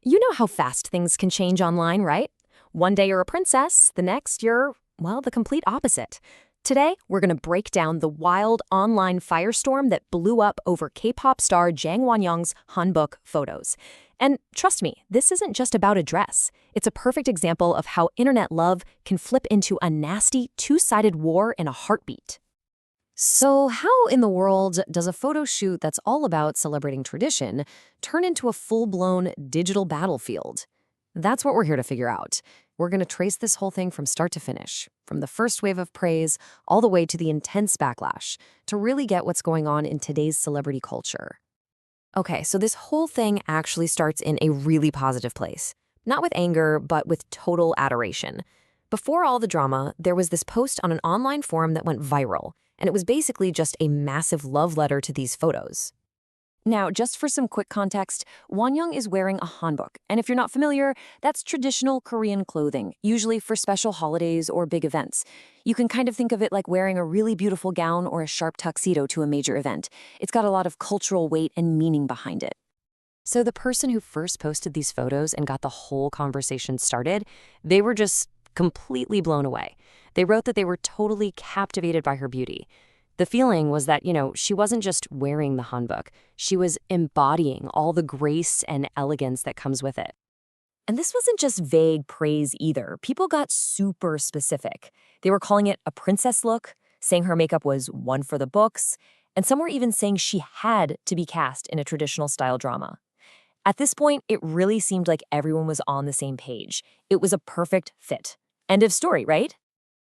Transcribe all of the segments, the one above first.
You know how fast things can change online, right? One day you're a princess, the next you're, well, the complete opposite. Today, we're going to break down the wild online firestorm that blew up over K-pop star Jang Wonyoung's hanbok photos. And trust me, this isn't just about a dress. It's a perfect example of how internet love can flip into a nasty, two-sided war in a heartbeat. So how in the world does a photo shoot that's all about celebrating tradition turn into a full-blown digital battlefield? That's what we're here to figure out. We're going to trace this whole thing from start to finish, from the first wave of praise all the way to the intense backlash, to really get what's going on in today's celebrity culture. Okay, so this whole thing actually starts in a really positive place. Not with anger, but with total adoration. Before all the drama, there was this post on an online forum that went viral, and it was basically just a massive love letter to these photos. Now, just for some quick context, Wonyoung is wearing a hanbok, and if you're not familiar, that's traditional Korean clothing, usually for special holidays or big events. You can kind of think of it like wearing a really beautiful gown or a sharp tuxedo to a major event. It's got a lot of cultural weight and meaning behind it. So the person who first posted these photos and got the whole conversation started, they were just completely blown away. They wrote that they were totally captivated by her beauty. The feeling was that, she wasn't just wearing the hanbok. She was embodying all the grace and elegance that comes with it. And this wasn't just vague praise either. People got super specific. They were calling it a princess look, saying her makeup was one for the books, and some were even saying she had to be cast in a traditional style drama. At this point, it really seemed like everyone was on the same page. It was a perfect fit. End of story, right?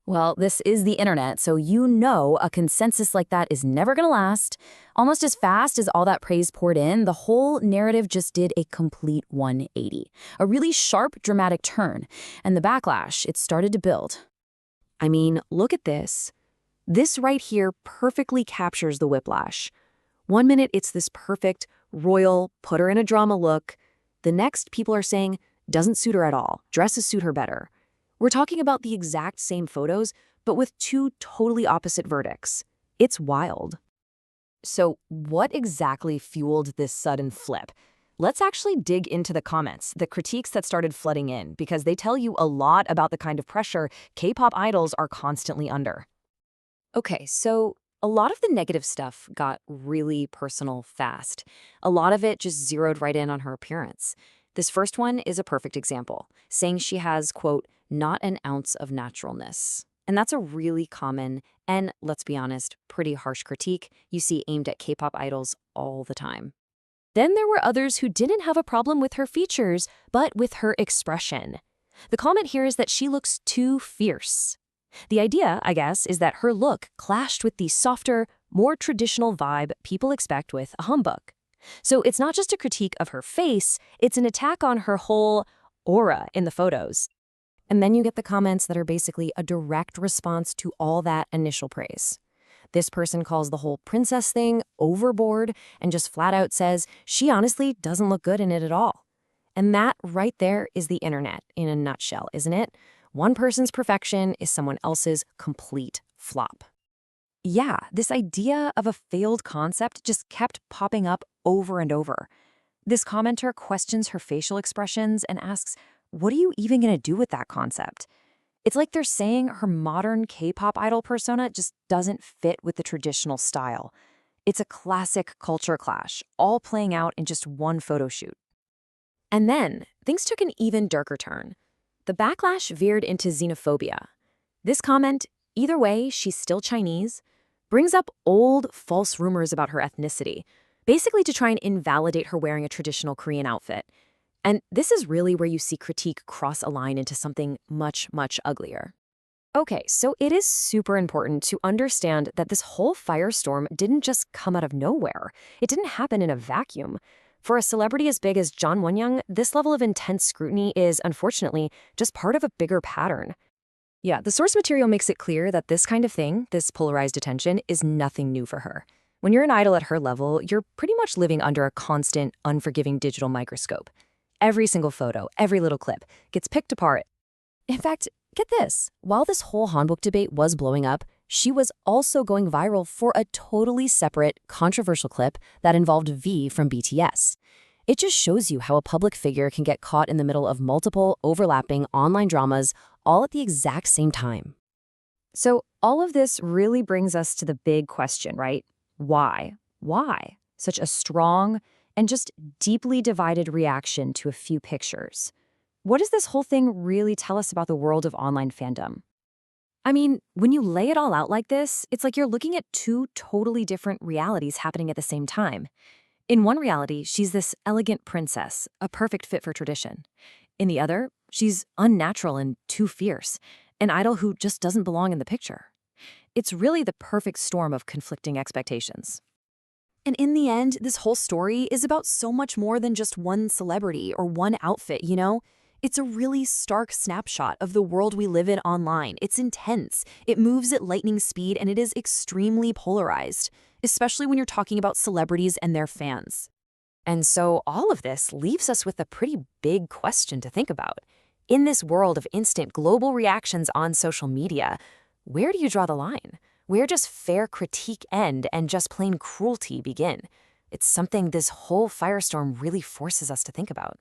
Well, this is the internet, so a consensus like that is never gonna last. Almost as fast as all that praise poured in, the whole narrative just did a complete 180. A really sharp, dramatic turn. And the backlash, it started to build. I mean, look at this. This right here perfectly captures the whiplash. One minute, it's this perfect, royal, put her in a drama look. The next, people are saying, doesn't suit her at all. Dresses suit her better. We're talking about the exact same photos, but with two totally opposite verdicts. It's wild. So what exactly fueled this sudden flip? Let's actually dig into the comments, the critiques that started flooding in, because they tell you a lot about the kind of pressure K-pop idols are constantly under. Okay, so a lot of the negative stuff got really personal fast. A lot of it just zeroed right in on her appearance. This first one is a perfect example, saying she has, quote, not an ounce of naturalness. And that's a really common and, let's be honest, pretty harsh critique you see aimed at K-pop idols all the time. Then there were others who didn't have a problem with her features, but with her expression. The comment here is that she looks too fierce. The idea, I guess, is that her look clashed with the softer, more traditional vibe people expect with a hanbok. So it's not just a critique of her face, it's an attack on her whole aura in the photos. And then you get the comments that are basically a direct response to all that initial praise. This person calls the whole princess thing overboard and just flat out says she honestly doesn't look good in it at all. And that right there is the internet in a nutshell, isn't it? One person's perfection is someone else's complete flop. Yeah, this idea of a failed concept just kept popping up over and over. This commenter questions her facial expressions and asks, what are you even going to do with that concept? It's like they're saying her modern K-pop idol persona just doesn't fit with the traditional style. It's a classic culture clash, all playing out in just one photo shoot. And then, things took an even darker turn. The backlash veered into xenophobia. This comment, either way, she's still Chinese, brings up old, false rumors about her ethnicity, basically to try and invalidate her wearing a traditional Korean outfit. And this is really where you see critique cross a line into something much, much uglier. Okay, so it is super important to understand that this whole firestorm didn't just come out of nowhere. It didn't happen in a vacuum. For a celebrity as big as Jang Wonyoung, this level of intense scrutiny is, unfortunately, just part of a bigger pattern. Yeah, the source material makes it clear that this kind of thing, this polarized attention, is nothing new for her. When you're an idol at her level, you're pretty much living under a constant, unforgiving digital microscope. Every single photo, every little clip, gets picked apart. In fact, get this. While this whole hanbok debate was blowing up, she was also going viral for a totally separate, controversial clip that involved V from BTS. It just shows you how a public figure can get caught in the middle of multiple, overlapping online dramas all at the exact same time. So, all of this really brings us to the big question, right? Why? Why such a strong and just deeply divided reaction to a few pictures? What does this whole thing really tell us about the world of online fandom? I mean, when you lay it all out like this, it's like you're looking at two totally different realities happening at the same time. In one reality, she's this elegant princess, a perfect fit for tradition. In the other, she's unnatural and too fierce, an idol who just doesn't belong in the picture. It's really the perfect storm of conflicting expectations. And in the end, this whole story is about so much more than just one celebrity or one outfit, you know? It's a really stark snapshot of the world we live in online. It's intense, it moves at lightning speed, and it is extremely polarized, especially when you're talking about celebrities and their fans. And so all of this leaves us with a pretty big question to think about. In this world of instant global reactions on social media, where do you draw the line? Where does fair critique end and just plain cruelty begin? It's something this whole firestorm really forces us to think about.